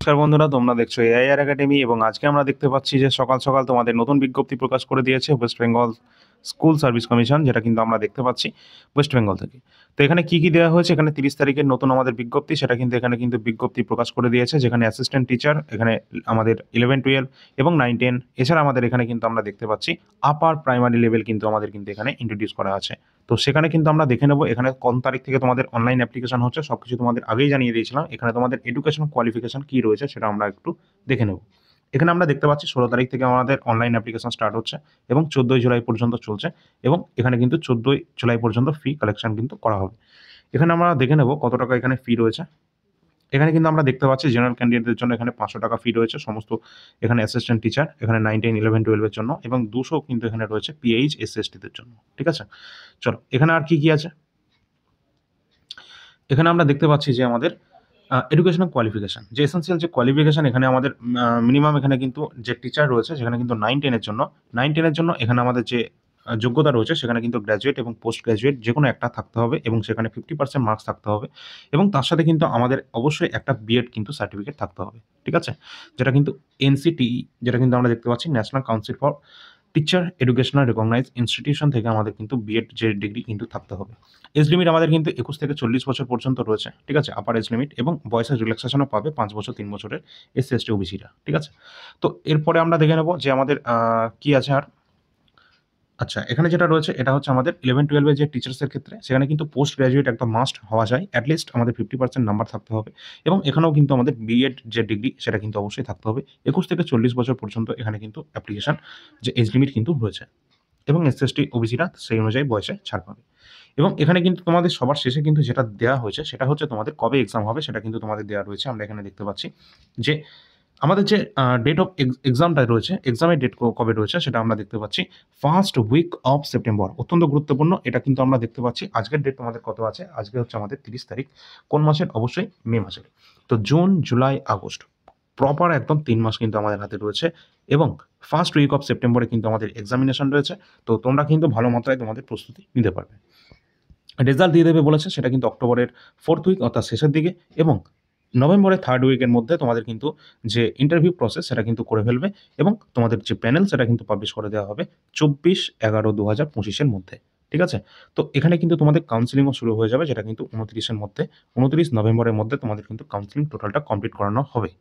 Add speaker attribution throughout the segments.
Speaker 1: নমস্কার বন্ধুরা, তোমরা দেখছো এআইআর একাডেমি এবং আজকে আমরা দেখতে পাচ্ছি যে সকাল সকাল তোমাদের নতুন বিজ্ঞপ্তি প্রকাশ করে দিয়েছে West Bengal school service commission, যেটা কিন্তু আমরা দেখতে পাচ্ছি ওয়েস্ট বেঙ্গল থেকে। তো এখানে কি কি দেওয়া হয়েছে, এখানে 30 তারিখের নতুন আমাদের বিজ্ঞপ্তি, সেটা কিন্তু এখানে কিন্তু বিজ্ঞপ্তি প্রকাশ করে দিয়েছে, যেখানে অ্যাসিস্ট্যান্ট টিচার, এখানে আমাদের 11-12 এবং 9-10, এছাড়া আমাদের এখানে কিন্তু আমরা দেখতে পাচ্ছি আপার প্রাইমারি লেভেল কিন্তু আমাদের কিন্তু এখানে ইন্ট্রোডিউস করা আছে। তো সেখানে কিন্তু আমরা দেখে নেবো এখানে কোন তারিখ থেকে তোমাদের অনলাইন অ্যাপ্লিকেশন হচ্ছে, সবকিছু তোমাদের আগেই জানিয়ে দিয়েছিলাম। এখানে তোমাদের এডুকেশন কোয়ালিফিকেশন কি রয়েছে সেটা আমরা একটু দেখে নেব। এখানে আমরা দেখতে পাচ্ছি 16 তারিখ থেকে আমাদের অনলাইন অ্যাপ্লিকেশন স্টার্ট হচ্ছে এবং 14 জুলাই পর্যন্ত চলছে, এবং এখানে কিন্তু 14 জুলাই পর্যন্ত ফি কালেকশন কিন্তু করা হবে। এখানে আমরা দেখে নেব কত টাকা এখানে ফি রয়েছে। এখানে কিন্তু আমরা দেখতে পাচ্ছি জেনারেল ক্যান্ডিডেটদের জন্য এখানে 500 টাকা ফি রয়েছে সমস্ত, এখানে অ্যাসিস্ট্যান্ট টিচার, এখানে 9, 10, 11, 12 এর জন্য, এবং 200 কিন্তু এখানে রয়েছে পিএইচ এসসি দের জন্য। ঠিক আছে, চলো এখানে আর কি কি আছে। এখানে আমরা দেখতে পাচ্ছি যে আমাদের এডুকেশনাল কোয়ালিফিকেশন, যে এসেন্সিয়াল যে কোয়ালিফিকেশন এখানে আমাদের মিনিমাম, এখানে কিন্তু যে টিচার রয়েছে সেখানে কিন্তু 9-10 এর জন্য, 9-10 এর জন্য এখানে আমাদের যে যোগ্যতা রয়েছে সেখানে কিন্তু গ্র্যাজুয়েট এবং পোস্ট গ্র্যাজুয়েট যে কোনো একটা থাকতে হবে, এবং সেখানে 50% মার্কস থাকতে হবে, এবং তার সাথে কিন্তু আমাদের অবশ্যই একটা বিএড কিন্তু সার্টিফিকেট থাকতে হবে। ঠিক আছে, যেটা কিন্তু এনসিটিই, যেটা কিন্তু আমরা দেখতে পাচ্ছি national council for teacher educational recognize institution থেকে আমাদের কিন্তু বিএড যে ডিগ্রি কিন্তু থাকতে হবে। এজ লিমিট আমাদের কিন্তু 21 থেকে 40 বছর পর্যন্ত রয়েছে। ঠিক আছে, আপার এজ লিমিট, এবং বয়সের রিল্যাক্সেশনও পাবে 5 বছর 3 বছরের এসসি এসটি ওবিসিরা। ঠিক আছে, তো এরপরে আমরা দেখে নেব যে আমাদের কি আছে আর। আচ্ছা, এখানে যেটা রয়েছে এটা হচ্ছে আমাদের 11-12 এর যে টিচার্সের ক্ষেত্রে সেখানে কিন্তু পোস্ট গ্র্যাজুয়েট একদম মাস্ট হওয়া যায়, অ্যাটলিস্ট আমাদের 50% নাম্বার থাকতে হবে, এবং এখানেও কিন্তু আমাদের বিএড যে ডিগ্রি সেটা কিন্তু অবশ্যই থাকতে হবে। 21 থেকে 40 বছর পর্যন্ত এখানে কিন্তু অ্যাপ্লিকেশন যে এজ লিমিট কিন্তু রয়েছে, এবং এসসি এসটি ওবিসিরা সেই অনুযায়ী বয়সে ছাড় পাবে। এবং এখানে কিন্তু তোমাদের সবার শেষে কিন্তু যেটা দেওয়া হয়েছে সেটা হচ্ছে তোমাদের কবে এক্সাম হবে সেটা কিন্তু তোমাদের দেওয়া রয়েছে। আমরা এখানে দেখতে পাচ্ছি যে আমাদের যে ডেট অফ এক্সামটা রয়েছে, এক্সামের ডেট কবে রয়েছে সেটা আমরা দেখতে পাচ্ছি ফার্স্ট উইক অফ সেপ্টেম্বর। অত্যন্ত গুরুত্বপূর্ণ, এটা কিন্তু আমরা দেখতে পাচ্ছি আজকের ডেট তোমাদের কত আছে, আজকে হচ্ছে আমাদের 30 তারিখ। কোন মাসের? অবশ্যই মে মাসের। তো জুন, জুলাই, আগস্ট, প্রপার একদম 3 মাস কিন্তু আমাদের হাতে রয়েছে, এবং ফার্স্ট উইক অফ সেপ্টেম্বরে কিন্তু আমাদের এক্সামিনেশন রয়েছে। তো তোমরা কিন্তু ভালো মাত্রায় তোমাদের প্রস্তুতি নিতে পারবে। রেজাল্ট দিয়ে দেবে বলেছে, সেটা কিন্তু অক্টোবরের 4th উইক অর্থাৎ শেষের দিকে, এবং নভেম্বরের 3rd উইকের মধ্যে তোমাদের কিন্তু যে ইন্টারভিউ প্রসেস সেটা কিন্তু করে ফেলবে, এবং তোমাদের যে প্যানেল সেটা কিন্তু পাবলিশ করে দেওয়া হবে 24/11/2025 এর মধ্যে। ঠিক আছে, তো এখানে কিন্তু তোমাদের কাউন্সিলিংও শুরু হয়ে যাবে, যেটা কিন্তু 29 এর মধ্যে, 29 নভেম্বরের মধ্যে তোমাদের কিন্তু কাউন্সিলিং টোটালটা কমপ্লিট করানো হবে।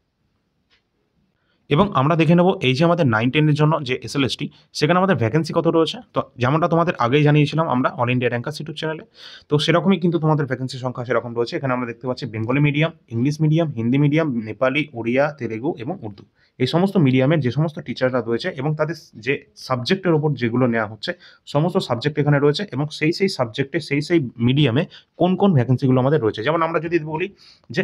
Speaker 1: এবং আমরা দেখে নেব এই যে আমাদের 9-10 এর জন্য যে এসএলএসটি, সেখানে আমাদের ভ্যাকেন্সি কত রয়েছে। তো যেমনটা তোমাদের আগেই জানিয়েছিলাম আমরা অল ইন্ডিয়া র্যাঙ্কার্স ইউটিউব চ্যানেলে, তো সেরকমই কিন্তু তোমাদের ভ্যাকেন্সি সংখ্যা সেরকম রয়েছে। এখানে আমরা দেখতে পাচ্ছি Bengali medium, English medium, Hindi medium, Nepali, Odia, Telugu এবং উর্দু, এই সমস্ত মিডিয়ামের যে সমস্ত টিচাররা রয়েছে এবং তাদের যে সাবজেক্টের ওপর যেগুলো নেওয়া হচ্ছে, সমস্ত সাবজেক্ট এখানে রয়েছে, এবং সেই সাবজেক্টে সেই মিডিয়ামে কোন ভ্যাকেন্সিগুলো আমাদের রয়েছে। যেমন আমরা যদি বলি যে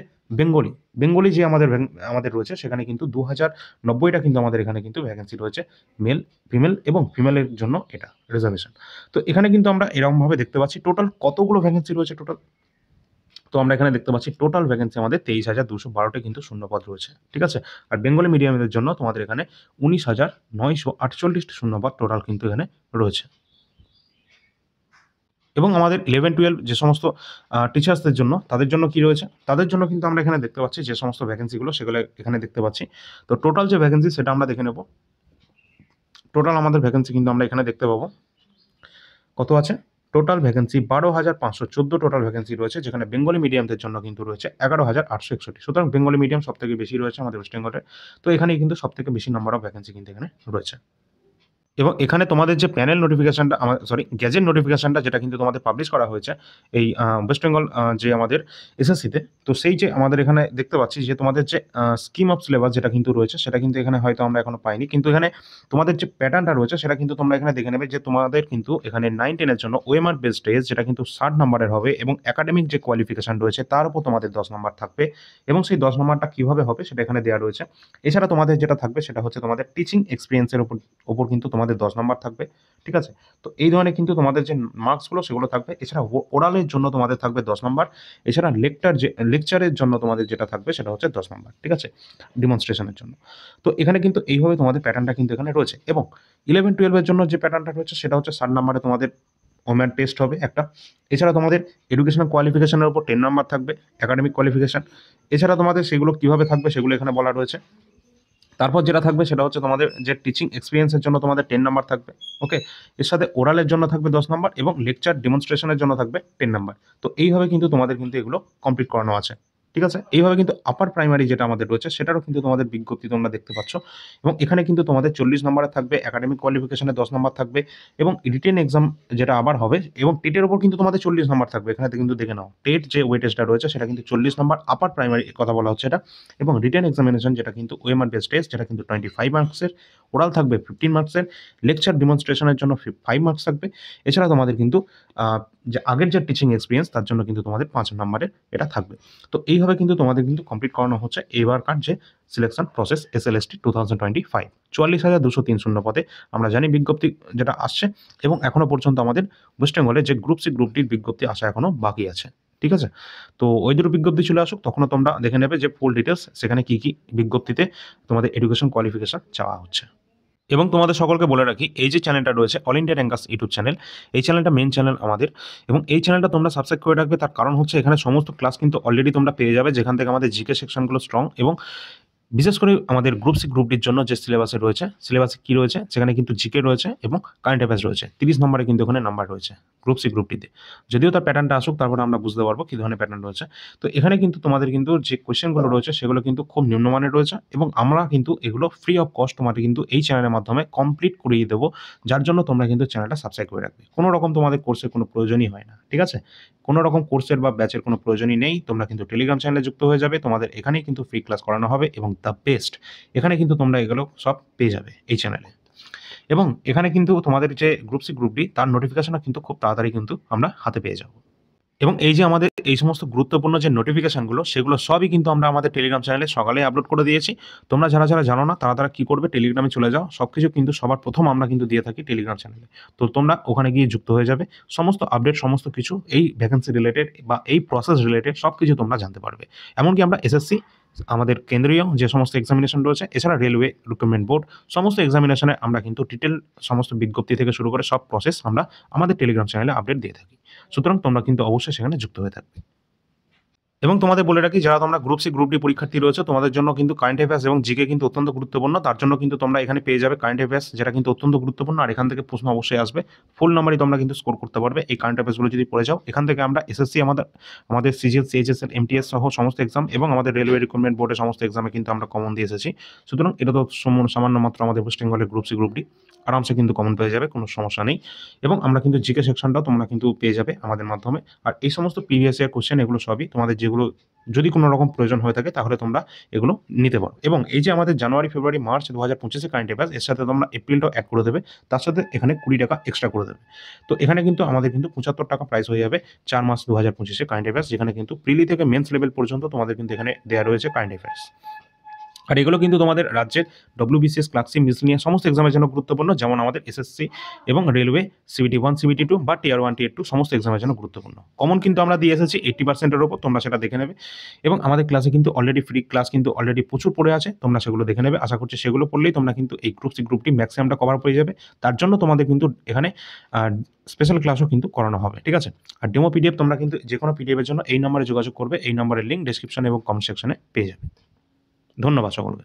Speaker 1: বেঙ্গলি যে আমাদের রয়েছে, সেখানে কিন্তু 2090টা কিন্তু আমাদের এখানে কিন্তু ভ্যাকেন্সি রয়েছে, মেল, ফিমেল, এবং ফিমেলের জন্য এটা রিজার্ভেশন। তো এখানে কিন্তু আমরা এরকমভাবে দেখতে পাচ্ছি টোটাল কতগুলো ভ্যাকেন্সি রয়েছে টোটাল। তো আমরা এখানে দেখতে পাচ্ছি টোটাল ভ্যাকেন্সি আমাদের 23,212টা কিন্তু শূন্যপদ রয়েছে। ঠিক আছে, আর বেঙ্গলি মিডিয়ামের জন্য তোমাদের এখানে 19,948টি শূন্যপদ টোটাল কিন্তু এখানে রয়েছে। এবং আমাদের 11-12 যে সমস্ত টিচার্সদের জন্য, তাদের জন্য কি রয়েছে, তাদের জন্য কিন্তু আমরা এখানে দেখতে পাচ্ছি যে সমস্ত ভ্যাকেন্সিগুলো সেগুলো এখানে দেখতে পাচ্ছি। তো টোটাল যে ভ্যাকেন্সি সেটা আমরা দেখে নেব। টোটাল আমাদের ভ্যাকেন্সি কিন্তু আমরা এখানে দেখতে পাবো কত আছে। টোটাল ভ্যাকেন্সি 12,514 টোটাল ভ্যাকেন্সি রয়েছে, যেখানে বেঙ্গলি মিডিয়ামদের জন্য কিন্তু রয়েছে 11,861। সুতরাং বেঙ্গলি মিডিয়াম সব থেকে বেশি রয়েছে আমাদের ওয়েস্ট বেঙ্গলে। তো এখানেই কিন্তু সব থেকে বেশি নাম্বার অফ ভ্যাকেন্সি কিন্তু এখানে রয়েছে। এবং এখানে তোমাদের যে প্যানেল নোটিফিকেশনটা, গ্যাজেট নোটিফিকেশনটা যেটা কিন্তু তোমাদের পাবলিশ করা হয়েছে এই ওয়েস্ট বেঙ্গল যে আমাদের এসএসসিতে, তো সেই যে আমাদের এখানে দেখতে পাচ্ছি যে তোমাদের যে স্কিম অফ সিলেবাস যেটা কিন্তু রয়েছে, সেটা কিন্তু এখানে হয়তো আমরা এখনো পাইনি, কিন্তু এখানে তোমাদের যে প্যাটার্নটা রয়েছে সেটা কিন্তু তোমরা এখানে দেখে নেবে যে তোমাদের কিন্তু এখানে 9-10 এর জন্য ওএমআর বেসড টেস্ট, যেটা কিন্তু 60 নম্বরের হবে, এবং একাডেমিক যে কোয়ালিফিকেশন রয়েছে তার উপর তোমাদের 10 নম্বর থাকবে, এবং সেই 10 নম্বরটা কিভাবে হবে সেটা এখানে দেওয়া রয়েছে। এছাড়া তোমাদের যেটা থাকবে সেটা হচ্ছে তোমাদের টিচিং এক্সপিরিয়েন্সের উপর কিন্তু তোমাদের 10 নম্বর থাকবে। ঠিক আছে, তো এই ধরনের কিন্তু তোমাদের যে মার্কসগুলো সেগুলো থাকবে। এছাড়া ওরালের জন্য তোমাদের থাকবে 10 নম্বর। এছাড়া লেকচারের জন্য তোমাদের যেটা থাকবে সেটা হচ্ছে 10 নম্বর। ঠিক আছে, ডেমনস্ট্রেশনের জন্য। তো এখানে কিন্তু এইভাবে তোমাদের প্যাটার্নটা কিন্তু এখানে রয়েছে, এবং 11-12 এর জন্য যে প্যাটার্নটা রয়েছে সেটা হচ্ছে 60 নম্বরে তোমাদের ওম্যান টেস্ট হবে একটা। এছাড়া তোমাদের এডুকেশনাল কোয়ালিফিকেশনের উপর 10 নাম্বার থাকবে, একাডেমিক কোয়ালিফিকেশন। এছাড়া তোমাদের সেগুলো কিভাবে থাকবে সেগুলো এখানে বলা রয়েছে। তারপর যেটা থাকবে সেটা হচ্ছে তোমাদের যে টিচিং এক্সপিরিয়েন্সের জন্য তোমাদের 10 নাম্বার থাকবে। ওকে, এর সাথে ওরালের জন্য থাকবে 10 নাম্বার এবং লেকচার ডেমনস্ট্রেশনের জন্য থাকবে 10 নাম্বার। তো এইভাবে কিন্তু তোমাদের কিন্তু এগুলো কমপ্লিট করানো আছে। ঠিক আছে, এইভাবে কিন্তু আপার প্রাইমারি যেটা আমাদের রয়েছে সেটারও কিন্তু তোমাদের বিজ্ঞপ্তি তোমরা দেখতে পাচ্ছ এবং এখানে কিন্তু তোমাদের 40 নম্বরে থাকবে, একাডেমিক কোয়ালিফিকেশনে 10 নাম্বার থাকবে এবং রিটেন এক্সাম যেটা আবার হবে এবং টেটের উপর কিন্তু তোমাদের 40 নাম্বার থাকবে। এখানে কিন্তু দেখে নাও, টেট যে ওয়েটেজটা রয়েছে সেটা কিন্তু 40 নাম্বার আপার প্রাইমারি কথা বলা হচ্ছে এটা। এবং রিটেন এক্সামিনেশন যেটা কিন্তু ওএমআর বেস টেস্ট, যেটা কিন্তু 25 মার্কসের, ওরাল থাকবে 15 মার্কসের, লেকচার ডেমনস্ট্রেশনের জন্য 5 মার্কস থাকবে। এছাড়া তোমাদের কিন্তু যে আগের যে টিচিং এক্সপিরিয়েন্স তার জন্য কিন্তু তোমাদের 5 নাম্বারের এটা থাকবে। তো এইভাবে কিন্তু তোমাদের কিন্তু কমপ্লিট করানো হচ্ছে এবারকার যে সিলেকশন প্রসেস এসএলএসটি 2025। 44,203 শূন্য পদে আমরা জানি বিজ্ঞপ্তি যেটা আসছে এবং এখনো পর্যন্ত আমাদের ওয়েস্ট বেঙ্গলে যে গ্রুপ সি গ্রুপ ডির বিজ্ঞপ্তি আসা এখনো বাকি আছে। ঠিক আছে, তো ওই দুটো বিজ্ঞপ্তি চলে আসুক, তখনও তোমরা দেখে নেবে যে ফুল ডিটেলস সেখানে কি কি বিজ্ঞপ্তিতে তোমাদের এডুকেশন কোয়ালিফিকেশন চাওয়া হচ্ছে। এবং তোমাদের সকলকে বলে রাখি, এই যে চ্যানেলটা রয়েছে all India rankers YouTube channel, এই চ্যানেলটা মেন চ্যানেল আমাদের এবং এই চ্যানেলটা তোমরা সাবস্ক্রাইব করে রাখবে। তার কারণ হচ্ছে এখানে সমস্ত ক্লাস কিন্তু অলরেডি তোমরা পেয়ে যাবে, যেখান থেকে আমাদের জিকে সেকশনগুলো স্ট্রং এবং বিশেষ করে আমাদের গ্রুপ সি গ্রুপ ডির জন্য যে সিলেবাসে রয়েছে, সিলেবাসে কী রয়েছে সেখানে কিন্তু জিকে রয়েছে এবং কারেন্ট অ্যাফেয়ার্স রয়েছে। 30 নম্বরে কিন্তু ওখানে নাম্বার রয়েছে গ্রুপ সি গ্রুপ ডিতে। যদিও তার প্যাটার্নটা আসুক তারপরে আমরা বুঝতে পারবো কী ধরনের প্যাটার্ন রয়েছে। তো এখানে কিন্তু তোমাদের কিন্তু যে কোয়েশ্চেনগুলো রয়েছে সেগুলো কিন্তু খুব নিম্নমানের রয়েছে এবং আমরা কিন্তু এগুলো ফ্রি অফ কস্ট তোমাদের কিন্তু এই চ্যানেলের মাধ্যমে কমপ্লিট করিয়ে দেবো, যার জন্য তোমরা কিন্তু চ্যানেলটা সাবস্ক্রাইব করে রাখবে। কোনো রকম তোমাদের কোর্সের কোনো প্রয়োজনই হয় না। ঠিক আছে, কোনো রকম কোর্সের বা ব্যাচের কোনো প্রয়োজনই নেই। তোমরা কিন্তু টেলিগ্রাম চ্যানেলে যুক্ত হয়ে যাবে, তোমাদের এখানেই কিন্তু ফ্রি ক্লাস করানো হবে এবং দ্য বেস্ট এখানে কিন্তু তোমরা এগুলো সব পেয়ে যাবে এই চ্যানেলে। এবং এখানে কিন্তু তোমাদের যে গ্রুপ সি গ্রুপ ডি তার নোটিফিকেশনও কিন্তু খুব তাড়াতাড়ি কিন্তু আমরা হাতে পেয়ে যাব। এবং এই যে আমাদের এই সমস্ত গুরুত্বপূর্ণ যে নোটিফিকেশনগুলো সেগুলো সবই কিন্তু আমরা আমাদের টেলিগ্রাম চ্যানেলে সকালেই আপলোড করে দিয়েছি। তোমরা যারা যারা জানো না তারা কী করবে, টেলিগ্রামে চলে যাও। সব কিছু কিন্তু সবার প্রথম আমরা কিন্তু দিয়ে থাকি টেলিগ্রাম চ্যানেলে। তো তোমরা ওখানে গিয়ে যুক্ত হয়ে যাবে, সমস্ত আপডেট সমস্ত কিছু এই ভ্যাকেন্সি রিলেটেড বা এই প্রসেস রিলেটেড সব কিছু তোমরা জানতে পারবে। এমনকি আমরা এসএসসি আমাদের কেন্দ্রীয় যে সমস্ত এক্সামিনেশন রয়েছে, এছাড়া রেলওয়ে রিক্রুটমেন্ট বোর্ড সমস্ত এক্সামিনেশনে আমরা কিন্তু ডিটেল সমস্ত বিজ্ঞপ্তি থেকে শুরু করে সব প্রসেস আমরা আমাদের টেলিগ্রাম চ্যানেলে আপডেট দিয়ে থাকি। সুতরাং তোমরা কিন্তু অবশ্যই সেখানে যুক্ত হয়ে থাকবে। এবং তোমাদের বলে রাখি, যারা তোমরা গ্রুপ সি গ্রুপ ডি পরীক্ষার্থী রয়েছে তোমাদের জন্য কিন্তু কারেন্ট অ্যাফেয়ার্স এবং জিকে কিন্তু অত্যন্ত গুরুত্বপূর্ণ। তার জন্য কিন্তু তোমরা এখানে পেয়ে যাবে কারেন্ট অ্যাফেয়ার্স, যেটা কিন্তু অত্যন্ত গুরুত্বপূর্ণ আর এখান থেকে প্রশ্ন অবশ্যই আসবে। ফুল নাম্বারই তোমরা কিন্তু স্কোর করতে পারবে এই কারেন্ট অ্যাফেয়ার্সগুলো যদি পড়ে যাও। এখান থেকে আমরা এসএসসি আমাদের সিজিএল সিএইচএসএল এমটিএস সহ সমস্ত এক্সাম এবং আমাদের রেলওয়ে রিক্রুটমেন্ট বোর্ডের সমস্ত এক্সামে কিন্তু আমরা কমন দিয়ে এসেছি। সুতরাং এটা তো সামান্য মাত্র আমাদের ওয়েস্ট বেঙ্গলের গ্রুপ সি গ্রুপ ডি আরামসে কিন্তু কমন পেয়ে যাবে, কোনো সমস্যা নেই। এবং আমরা কিন্তু জিকে সেকশনটাও তোমরা কিন্তু পেয়ে যাবে আমাদের মাধ্যমে। আর এই সমস্ত প্রিভিয়াস ইয়ার কোশ্চেন এগুলো সবই তোমাদের যেগুলো যদি কোনো রকম প্রয়োজন হয়ে থাকে তাহলে তোমরা এগুলো নিতে পারো। এবং এই যে আমাদের জানুয়ারি ফেব্রুয়ারি মার্চ 2025 কারেন্ট অ্যাফেয়ার্স, এর সাথে তোমরা এপ্রিলটাও অ্যাড করে দেবে, তার সাথে এখানে 20 টাকা এক্সট্রা করে দেবে। তো এখানে কিন্তু আমাদের কিন্তু 75 টাকা প্রাইস হয়ে যাবে 4 মাস 2025 কারেন্ট অ্যাফেয়ার্স, যেখানে কিন্তু প্রিলি থেকে মেন্স লেভেল পর্যন্ত তোমাদের কিন্তু এখানে দেওয়া রয়েছে কারেন্ট অ্যাফেয়ার্স। আর এগুলো কিন্তু তোমাদের রাজ্যের ডব্লিউবিসিএস ক্লার্কশিপ মিসলিনিয়াস সমস্ত এক্সামের জন্য গুরুত্বপূর্ণ, যেমন আমাদের এসএসসি এবং রেলওয়ে সিবিটি 1 সিবিটি 2 বা টিয়ার 1 টিয়ার 2 সমস্ত এক্সামের জন্য গুরুত্বপূর্ণ। কমন কিন্তু আমরা দিয়ে এসেছি 80%-এর ওপর, তোমরা সেটা দেখে নেবে। এবং আমাদের ক্লাসে কিন্তু অলরেডি ফ্রি ক্লাস কিন্তু অলরেডি প্রচুর পড়ে আছে, তোমরা সেগুলো দেখে নেবে। আশা করছি সেগুলো পড়লেই তোমরা কিন্তু এই গ্রুপ সি গ্রুপটি ম্যাক্সিমামটা কভার পেয়ে যাবে। তার জন্য তোমাদের কিন্তু এখানে স্পেশাল ক্লাসও কিন্তু করানো হবে। ঠিক আছে, আর ডেমো পিডিএফ তোমরা কিন্তু যে কোনো পিডিএফের জন্য এই নম্বরে যোগাযোগ করবে, এই নম্বরের লিঙ্ক ডেসক্রিপশনে এবং কমেন্ট সেকশনে পেয়ে যাবে। ধন্যবাদ সকলকে।